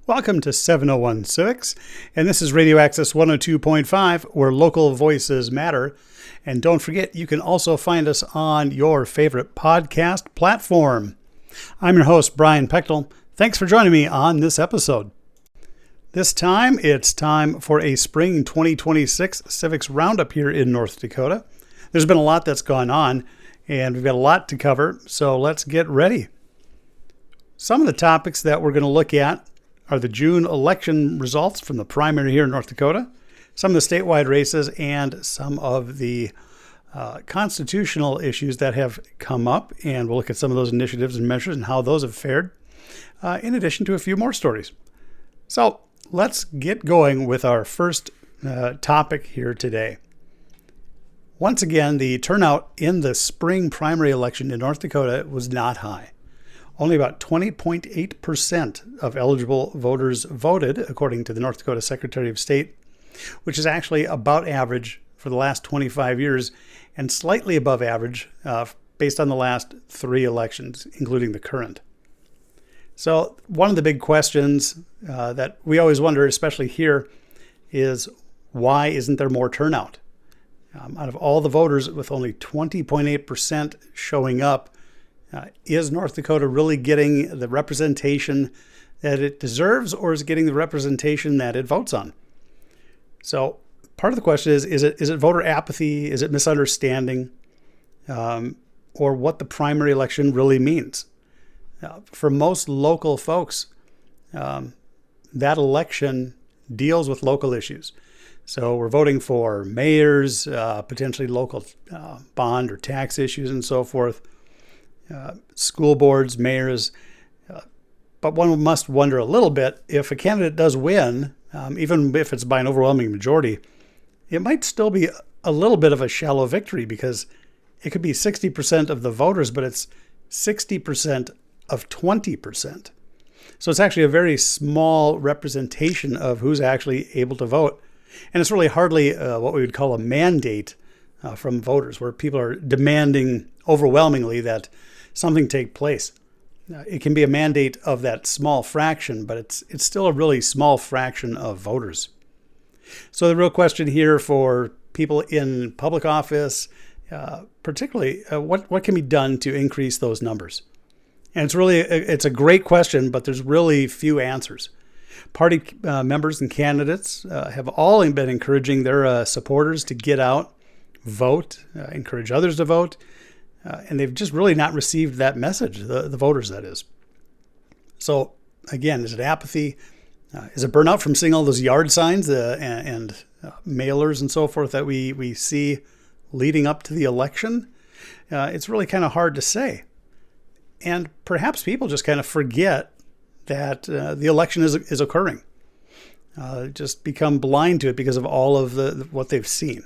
Welcome to 701 Civics, and this is Radio Access 102.5, where local voices matter. And don't forget, you can also find us on your favorite podcast platform. I'm your host, Brian Pechtel. Thanks for joining me on this episode. This time, it's time for a spring 2026 Civics Roundup here in North Dakota. There's been a lot that's gone on, and we've got a lot to cover, so let's get ready. Some of the topics that we're going to look at are the June election results from the primary here in North Dakota, some of the statewide races, and some of the constitutional issues that have come up. And we'll look at some of those initiatives and measures and how those have fared, in addition to a few more stories. So let's get going with our first topic here today. Once again, the turnout in the spring primary election in North Dakota was not high. Only about 20.8% of eligible voters voted, according to the North Dakota Secretary of State, which is actually about average for the last 25 years and slightly above average based on the last three elections, including the current. So one of the big questions that we always wonder, especially here, is why isn't there more turnout? Out of all the voters, with only 20.8% showing up, is North Dakota really getting the representation that it deserves, or is it getting the representation that it votes on? So part of the question is it voter apathy? Is it misunderstanding? Or what the primary election really means? For most local folks, that election deals with local issues. So we're voting for mayors, potentially local bond or tax issues and so forth. School boards, mayors, but one must wonder a little bit if a candidate does win, even if it's by an overwhelming majority, it might still be a little bit of a shallow victory because it could be 60% of the voters, but it's 60% of 20%. So it's actually a very small representation of who's actually able to vote. And it's really hardly what we would call a mandate from voters, where people are demanding overwhelmingly that something take place. It can be a mandate of that small fraction, but it's still a really small fraction of voters. So the real question here for people in public office, particularly, what can be done to increase those numbers? And it's a great question, but there's really few answers. Party members and candidates have all been encouraging their supporters to get out, vote, encourage others to vote. And they've just really not received that message, the voters, that is. So, again, is it apathy? Is it burnout from seeing all those yard signs and mailers and so forth that we see leading up to the election? It's really kind of hard to say. And perhaps people just kind of forget that the election is occurring. Just become blind to it because of all of what they've seen.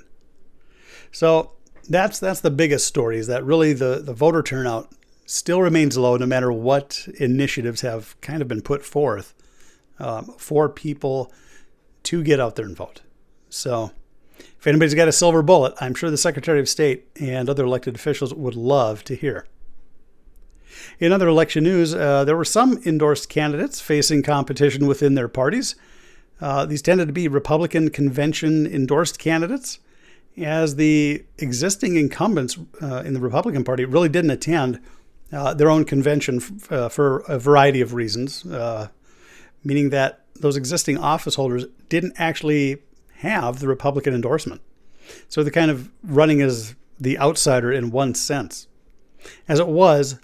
So that's the biggest story, is that really the voter turnout still remains low no matter what initiatives have kind of been put forth for people to get out there and vote. So if anybody's got a silver bullet, I'm sure the Secretary of State and other elected officials would love to hear. In other election news, there were some endorsed candidates facing competition within their parties. These tended to be Republican convention endorsed candidates, as the existing incumbents in the Republican Party really didn't attend their own convention for a variety of reasons, meaning that those existing office holders didn't actually have the Republican endorsement. So they're kind of running as the outsider in one sense. As it was,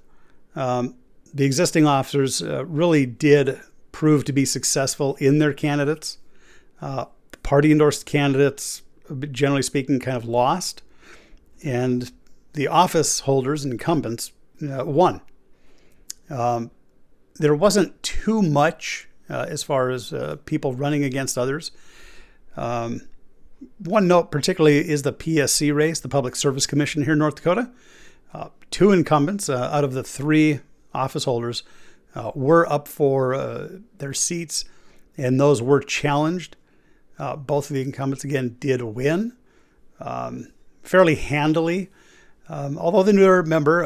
the existing officers really did prove to be successful in their candidates. Party-endorsed candidates, generally speaking, kind of lost, and the office holders and incumbents won. There wasn't too much as far as people running against others. One note particularly is the PSC race, the Public Service Commission here in North Dakota. Two incumbents out of the three office holders were up for their seats, and those were challenged. Both of the incumbents, again, did win fairly handily. Although the newer member,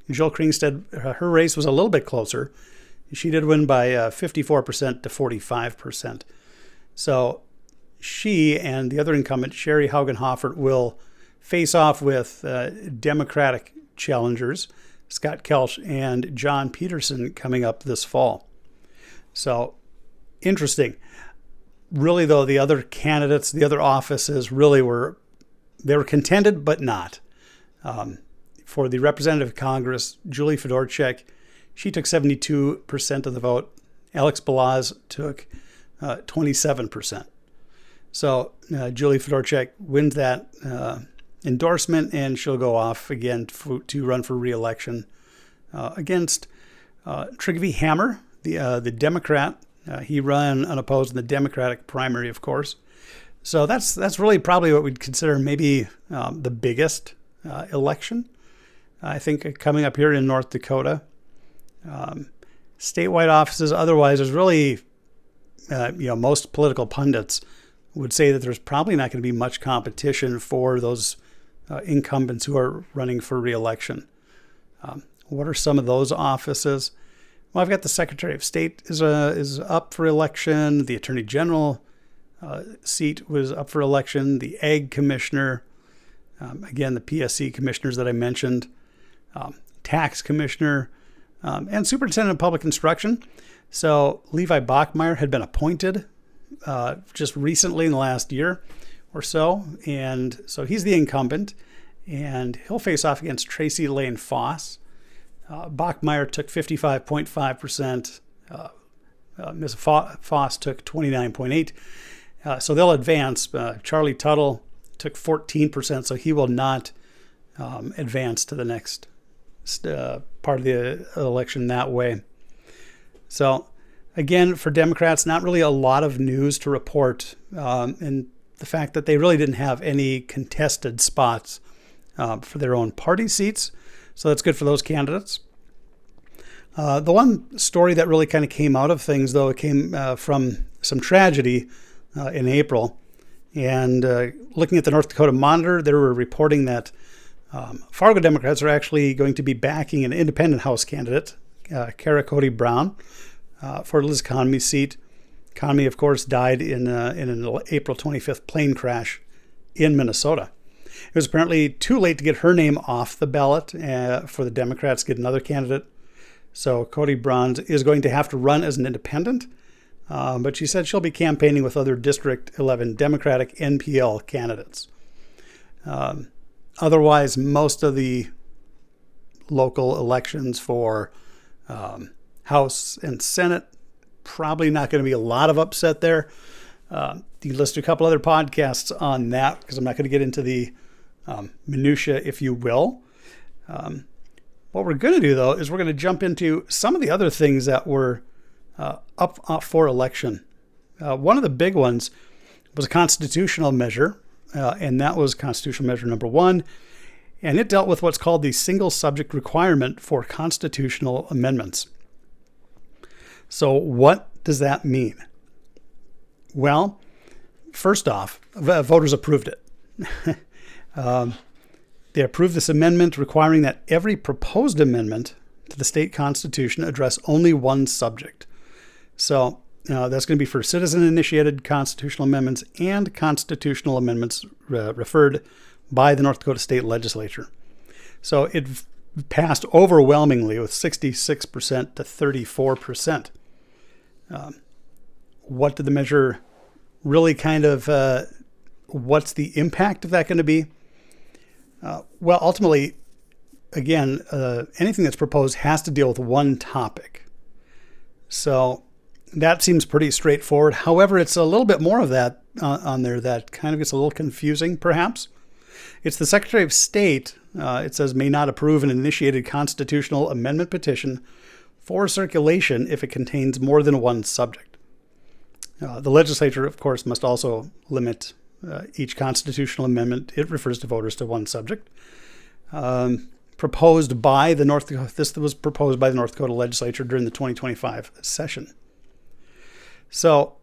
Jill Kringstead, her race was a little bit closer. She did win by 54% to 45%. So she and the other incumbent, Sherry Haugenhofer, will face off with Democratic challengers, Scott Kelch and John Peterson, coming up this fall. So interesting. Really, though, the other candidates, the other offices really were contended, but not. For the representative of Congress, Julie Fedorchak, she took 72% of the vote. Alex Balazs took 27%. So Julie Fedorchak wins that endorsement, and she'll go off again to run for re-election against Trygve Hammer, the Democrat. He ran unopposed in the Democratic primary, of course. So that's really probably what we'd consider maybe the biggest election, I think, coming up here in North Dakota. Statewide offices, otherwise, there's really, most political pundits would say that there's probably not going to be much competition for those incumbents who are running for re-election. What are some of those offices? Well, I've got the Secretary of State is up for election. The Attorney General seat was up for election. The Ag Commissioner, again, the PSC commissioners that I mentioned, Tax Commissioner, and Superintendent of Public Instruction. So Levi Bachmeyer had been appointed just recently in the last year or so, and so he's the incumbent, and he'll face off against Tracy Lane Foss. Bachmeyer took 55.5%. Ms. Foss took 29.8%. So they'll advance. Charlie Tuttle took 14%, so he will not advance to the next part of the election that way. So again, for Democrats, not really a lot of news to report, and the fact that they really didn't have any contested spots for their own party seats. So that's good for those candidates. The one story that really kind of came out of things, though, it came from some tragedy in April. And looking at the North Dakota Monitor, they were reporting that Fargo Democrats are actually going to be backing an independent House candidate, Kara Cody Brown, for Liz Conmey's seat. Conmey, of course, died in an April 25th plane crash in Minnesota. It was apparently too late to get her name off the ballot for the Democrats to get another candidate. So Cody Brown is going to have to run as an independent, but she said she'll be campaigning with other District 11 Democratic NPL candidates. Otherwise, most of the local elections for House and Senate, probably not going to be a lot of upset there. You list a couple other podcasts on that because I'm not going to get into the minutia, if you will. What we're going to do, though, is we're going to jump into some of the other things that were up for election. One of the big ones was a constitutional measure, and that was constitutional measure number 1. And it dealt with what's called the single subject requirement for constitutional amendments. So what does that mean? Well, first off, voters approved it. They approved this amendment requiring that every proposed amendment to the state constitution address only one subject. So that's going to be for citizen-initiated constitutional amendments and constitutional amendments referred by the North Dakota State Legislature. So it passed overwhelmingly with 66% to 34%. What did the measure really kind of, what's the impact of that going to be? Well, ultimately, again, anything that's proposed has to deal with one topic. So that seems pretty straightforward. However, it's a little bit more of that on there that kind of gets a little confusing, perhaps. It's the Secretary of State, it says, may not approve an initiated constitutional amendment petition for circulation if it contains more than one subject. The legislature, of course, must also limit each constitutional amendment. It refers to voters to one subject. This was proposed by the North Dakota legislature during the 2025 session. So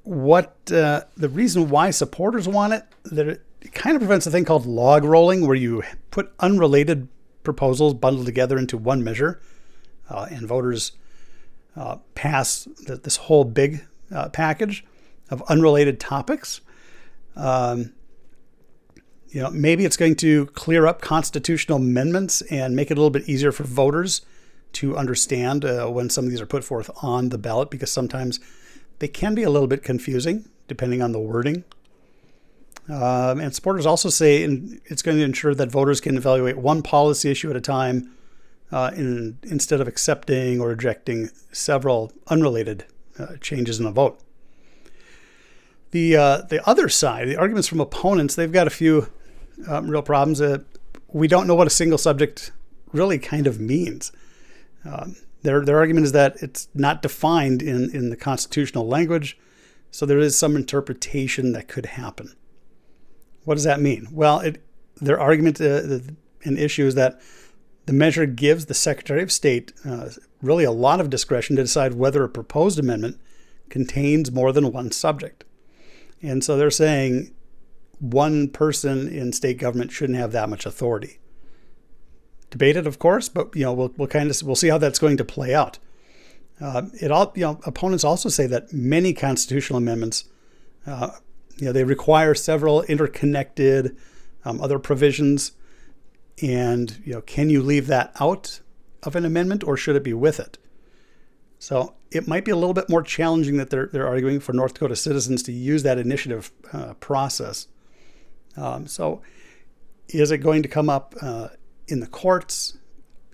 the reason why supporters want it, that it kind of prevents a thing called log rolling, where you put unrelated proposals bundled together into one measure, and voters pass this whole big package of unrelated topics. Maybe it's going to clear up constitutional amendments and make it a little bit easier for voters to understand when some of these are put forth on the ballot, because sometimes they can be a little bit confusing depending on the wording. And supporters also say it's going to ensure that voters can evaluate one policy issue at a time instead of accepting or rejecting several unrelated changes in a vote. The other side, the arguments from opponents, they've got a few real problems. We don't know what a single subject really kind of means. Their argument is that it's not defined in the constitutional language, so there is some interpretation that could happen. What does that mean? Well, their argument and issue is that the measure gives the Secretary of State really a lot of discretion to decide whether a proposed amendment contains more than one subject. And so they're saying one person in state government shouldn't have that much authority. Debated, of course, but we'll see how that's going to play out. Opponents also say that many constitutional amendments, they require several interconnected other provisions, and can you leave that out of an amendment, or should it be with it? So it might be a little bit more challenging that they're arguing for North Dakota citizens to use that initiative process. So is it going to come up in the courts?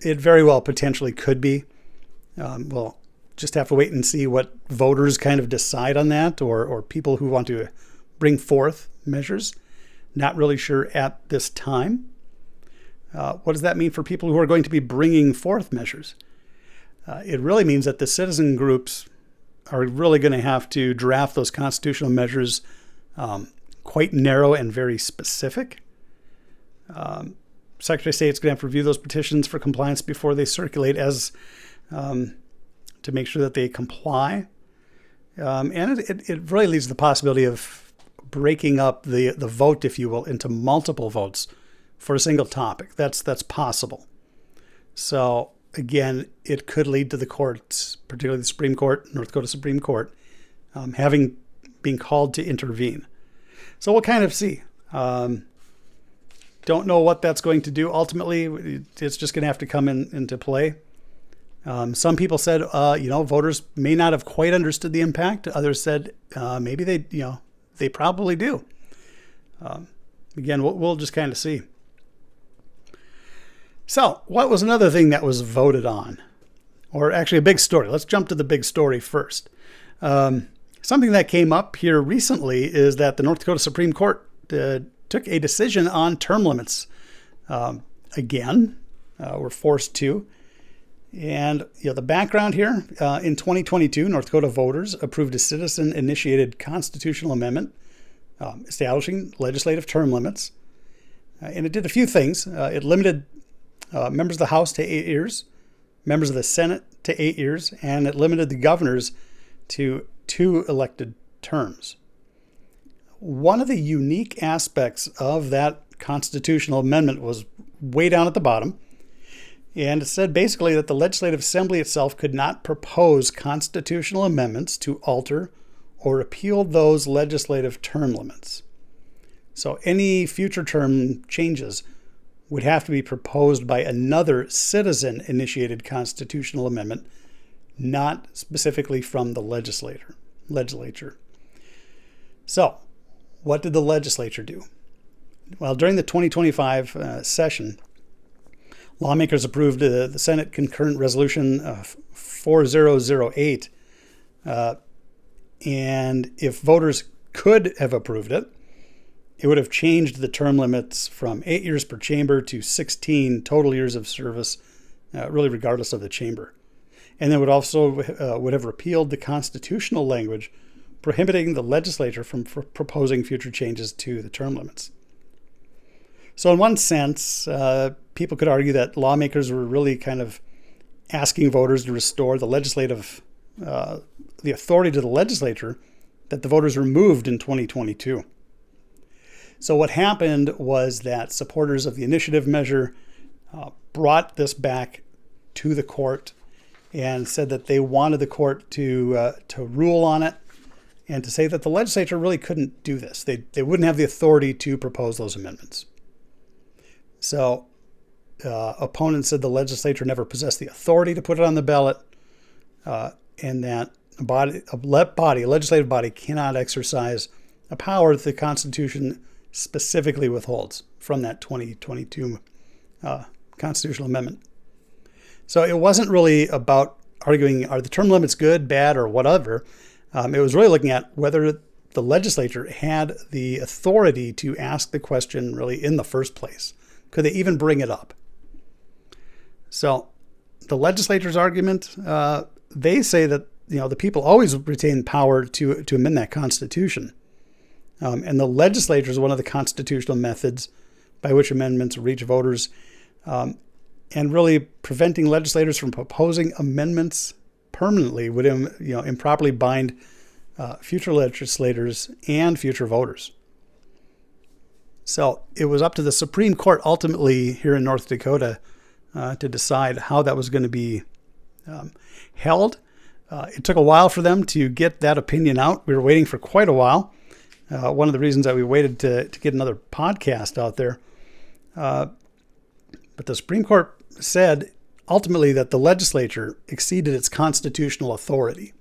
It very well potentially could be. We'll just have to wait and see what voters kind of decide on that, or people who want to bring forth measures. Not really sure at this time. What does that mean for people who are going to be bringing forth measures? It really means that the citizen groups are really going to have to draft those constitutional measures quite narrow and very specific. Secretary of State's going to have to review those petitions for compliance before they circulate to make sure that they comply. And it really leads to the possibility of breaking up the vote, if you will, into multiple votes for a single topic. That's possible. So again, it could lead to the courts, particularly the Supreme Court, North Dakota Supreme Court, being called to intervene. So we'll kind of see. Don't know what that's going to do. Ultimately, it's just going to have to come into play. Some people said, voters may not have quite understood the impact. Others said maybe they probably do. Again, we'll just kind of see. So, what was another thing that was voted on? Or actually a big story. Let's jump to the big story first. Something that came up here recently is that the North Dakota Supreme Court took a decision on term limits. Again, we're forced to. And the background here, in 2022, North Dakota voters approved a citizen-initiated constitutional amendment establishing legislative term limits. And it did a few things. It limited members of the House to 8 years, members of the Senate to 8 years, and it limited the governors to 2 elected terms. One of the unique aspects of that constitutional amendment was way down at the bottom. And it said basically that the Legislative Assembly itself could not propose constitutional amendments to alter or repeal those legislative term limits. So any future term changes would have to be proposed by another citizen-initiated constitutional amendment, not specifically from the legislature. So, what did the legislature do? Well, during the 2025 session, lawmakers approved the Senate Concurrent Resolution 4008, and if voters could have approved it, it would have changed the term limits from 8 years per chamber to 16 total years of service, really regardless of the chamber. And then would also would have repealed the constitutional language prohibiting the legislature from proposing future changes to the term limits. So in one sense, people could argue that lawmakers were really kind of asking voters to restore the authority to the legislature that the voters removed in 2022. So what happened was that supporters of the initiative measure brought this back to the court, and said that they wanted the court to rule on it and to say that the legislature really couldn't do this. They wouldn't have the authority to propose those amendments. So opponents said the legislature never possessed the authority to put it on the ballot, and that a legislative body cannot exercise a power that the Constitution specifically withholds from that 2022 constitutional amendment. So it wasn't really about arguing, are the term limits good, bad, or whatever. It was really looking at whether the legislature had the authority to ask the question really in the first place. Could they even bring it up? So the legislature's argument, they say that the people always retain power to amend that Constitution. And the legislature is one of the constitutional methods by which amendments reach voters, and really preventing legislators from proposing amendments permanently would improperly bind future legislators and future voters. So it was up to the Supreme Court ultimately here in North Dakota to decide how that was going to be held. It took a while for them to get that opinion out. We were waiting for quite a while. One of the reasons that we waited to get another podcast out there. But the Supreme Court said ultimately that the legislature exceeded its constitutional authority.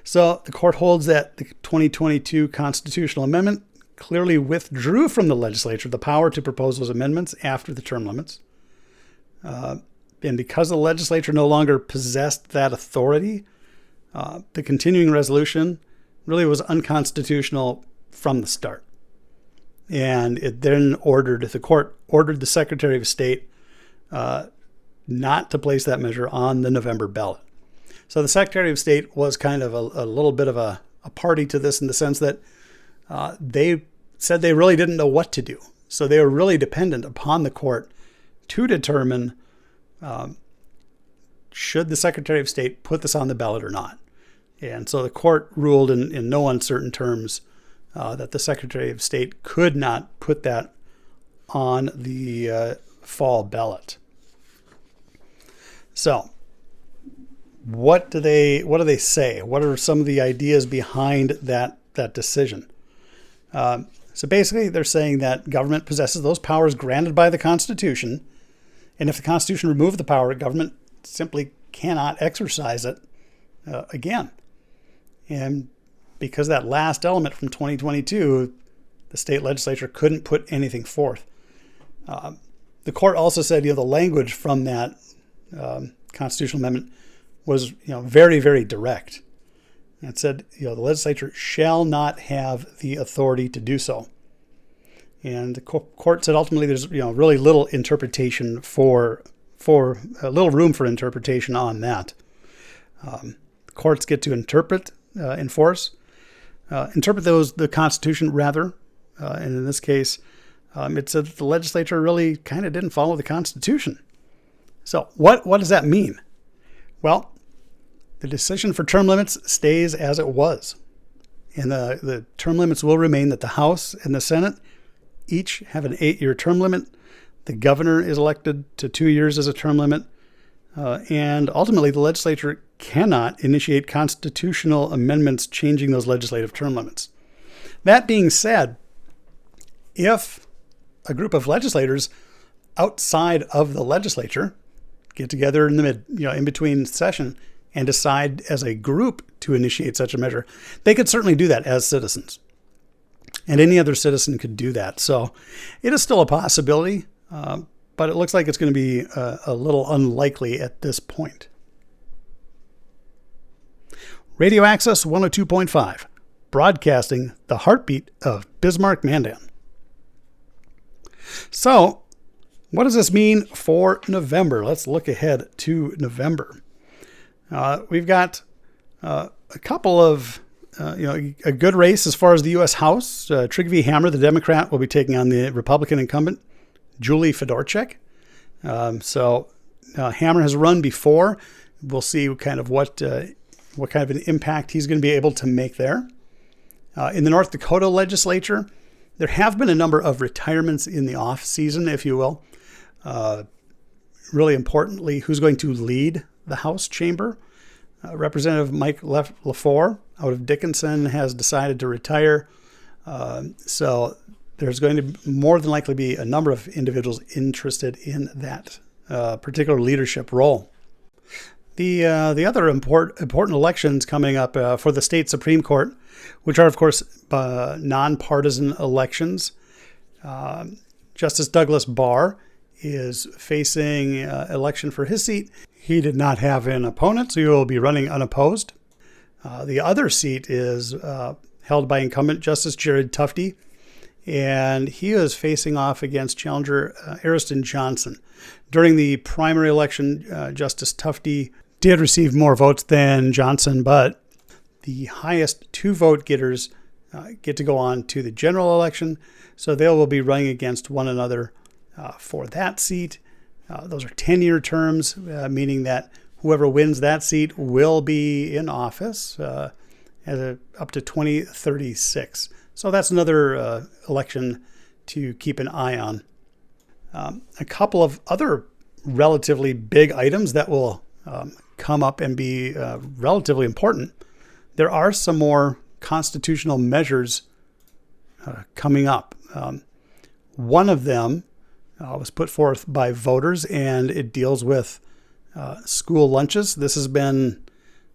So the court holds that the 2022 constitutional amendment clearly withdrew from the legislature the power to propose those amendments after the term limits. And because the legislature no longer possessed that authority, the continuing resolution really was unconstitutional from the start. And it then the court ordered the Secretary of State not to place that measure on the November ballot. So the Secretary of State was kind of a little bit of a party to this in the sense that they said they really didn't know what to do. So they were really dependent upon the court to determine should the Secretary of State put this on the ballot or not. And so the court ruled in no uncertain terms that the Secretary of State could not put that on the fall ballot. So what do they say? What are some of the ideas behind that decision? So basically, they're saying that government possesses those powers granted by the Constitution, and if the Constitution removed the power, government simply cannot exercise it again. And because that last element from 2022, the state legislature couldn't put anything forth. The court also said, the language from that constitutional amendment was, very, very direct. It said, the legislature shall not have the authority to do so. And the court said ultimately there's, really little interpretation for little room for interpretation on that. Courts get to interpret the Constitution rather. And in this case, it said that the legislature really kind of didn't follow the Constitution. So what does that mean? Well, the decision for term limits stays as it was. And the term limits will remain that the House and the Senate each have an 8-year term limit. The governor is elected to 2 years as a term limit. And ultimately, the legislature cannot initiate constitutional amendments changing those legislative term limits. That being said, if a group of legislators outside of the legislature get together in between session and decide as a group to initiate such a measure, they could certainly do that as citizens. And any other citizen could do that. So it is still a possibility, but it looks like it's going to be a little unlikely at this point. Radio Access 102.5, broadcasting the heartbeat of Bismarck, Mandan. So, what does this mean for November? Let's look ahead to November. We've got a couple of, a good race as far as the U.S. House. Trygve Hammer, the Democrat, will be taking on the Republican incumbent, Julie Fedorchak. So Hammer has run before. We'll see kind of what kind of an impact he's going to be able to make there. In the North Dakota Legislature, there have been a number of retirements in the off season, if you will. Really importantly, who's going to lead the House chamber. Representative Mike LaFleur out of Dickinson has decided to retire. So there's going to more than likely be a number of individuals interested in that particular leadership role. The other important elections coming up for the state Supreme Court, which are, of course, nonpartisan elections. Justice Douglas Barr is facing election for his seat. He did not have an opponent, so he will be running unopposed. The other seat is held by incumbent Justice Jared Tufte, and he is facing off against challenger Ariston Johnson. During the primary election, Justice Tufte did receive more votes than Johnson, but the highest two vote getters get to go on to the general election, so they will be running against one another for that seat. Those are 10-year terms, meaning that whoever wins that seat will be in office up to 2036. So that's another election to keep an eye on. A couple of other relatively big items that will come up and be relatively important. There are some more constitutional measures coming up. One of them was put forth by voters, and it deals with school lunches. This has been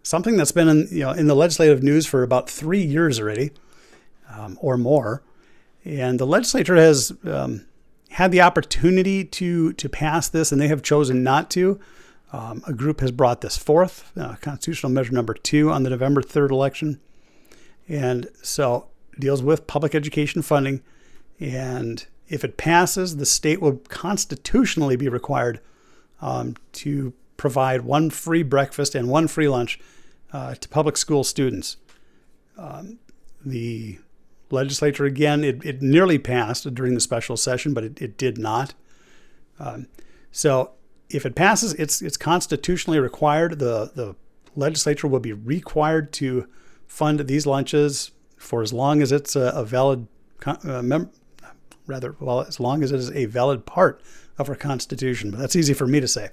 something that's been in the legislative news for about 3 years already, or more. And the legislature has had the opportunity to pass this, and they have chosen not to. A group has brought this forth, constitutional measure number 2 on the November 3rd election. And so it deals with public education funding. And if it passes, the state will constitutionally be required to provide one free breakfast and one free lunch to public school students. The legislature, again, it nearly passed during the special session, but it did not. So if it passes, it's constitutionally required. The legislature will be required to fund these lunches for as long as it's a valid, as long as it is a valid part of our Constitution. But that's easy for me to say.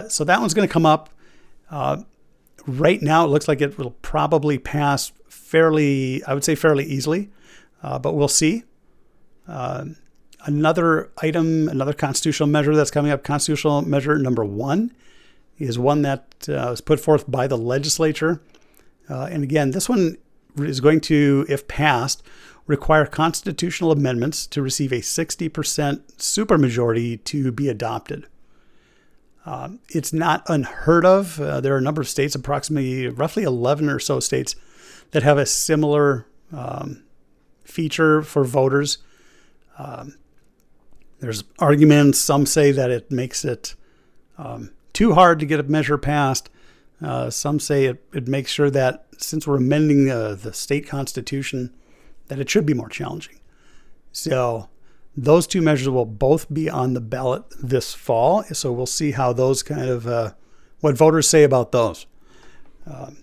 So that one's going to come up. Right now, it looks like it will probably pass fairly easily, but we'll see. Another item, another constitutional measure that's coming up, constitutional measure number 1, is one that was put forth by the legislature. And again, this one is going to, if passed, require constitutional amendments to receive a 60% supermajority to be adopted. It's not unheard of. There are a number of states, roughly 11 or so states, that have a similar feature for voters. There's arguments. Some say that it makes it too hard to get a measure passed. Some say it makes sure that since we're amending the state constitution, that it should be more challenging. So those two measures will both be on the ballot this fall. So we'll see how those kind of, what voters say about those. The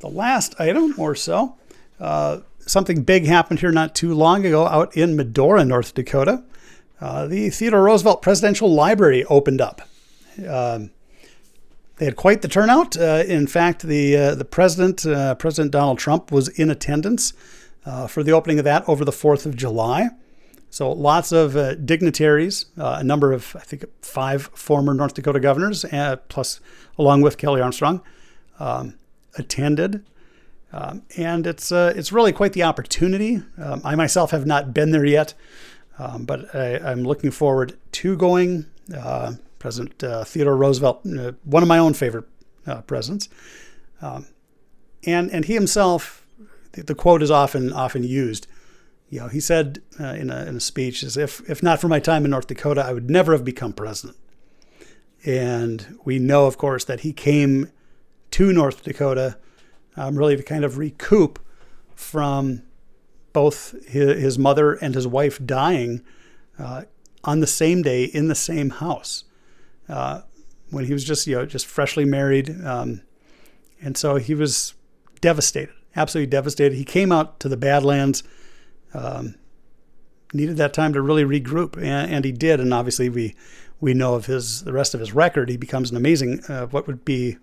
last item or so, something big happened here not too long ago out in Medora, North Dakota. The Theodore Roosevelt Presidential Library opened up. They had quite the turnout. In fact, the president, President Donald Trump, was in attendance for the opening of that over the 4th of July. So lots of dignitaries, a number of, I think, 5 former North Dakota governors, plus along with Kelly Armstrong, attended. And it's really quite the opportunity. I myself have not been there yet, but I'm looking forward to going. President Theodore Roosevelt, one of my own favorite presidents. And he himself, the quote is often used. He said in a speech, is if not for my time in North Dakota, I would never have become president. And we know, of course, that he came to North Dakota really to kind of recoup from both his mother and his wife dying on the same day in the same house when he was just freshly married. And so he was devastated, absolutely devastated. He came out to the Badlands, needed that time to really regroup, and he did. And obviously we we know of the rest of his record, he becomes an amazing, what would be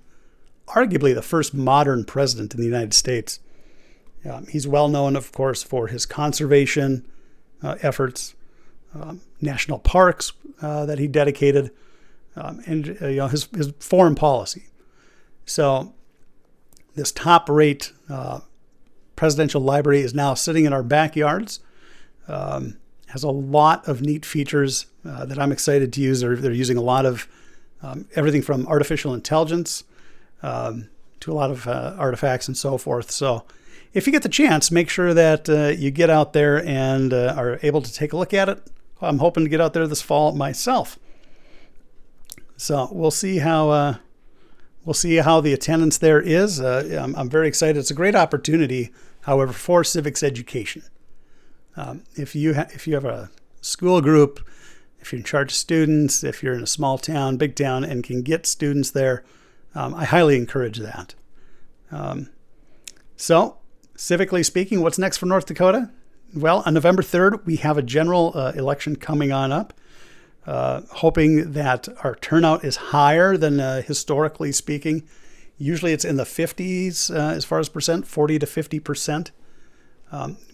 arguably the first modern president in the United States. He's well known, of course, for his conservation efforts, national parks that he dedicated, and his foreign policy. So this top-rate presidential library is now sitting in our backyards. Has a lot of neat features that I'm excited to use. They're using a lot of everything from artificial intelligence to a lot of artifacts and so forth. So if you get the chance, make sure that you get out there and are able to take a look at it. I'm hoping to get out there this fall myself. So we'll see how the attendance there is. I'm very excited. It's a great opportunity, however, for civics education. If you have a school group, if you're in charge of students, if you're in a small town, big town, and can get students there, I highly encourage that. So, civically speaking, what's next for North Dakota? Well, on November 3rd, we have a general election coming on up. Hoping that our turnout is higher than historically speaking. Usually it's in the 50s as far as percent, 40 to 50%.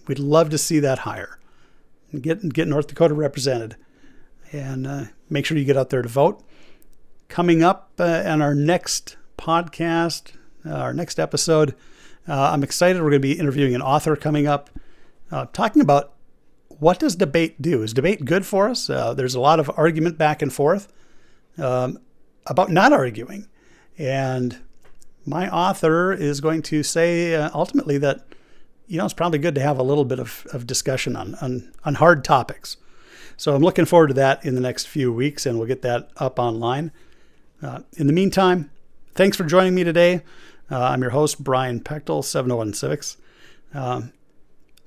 We'd love to see that higher. Get North Dakota represented. And make sure you get out there to vote. Coming up on our next podcast, our next episode, I'm excited. We're going to be interviewing an author coming up, talking about what does debate do? Is debate good for us? There's a lot of argument back and forth about not arguing. And my author is going to say ultimately that, it's probably good to have a little bit of discussion on hard topics. So I'm looking forward to that in the next few weeks, and we'll get that up online. In the meantime, thanks for joining me today. I'm your host, Brian Pechtel, 701 Civics.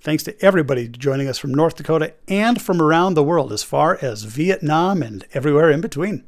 Thanks to everybody joining us from North Dakota and from around the world, as far as Vietnam and everywhere in between.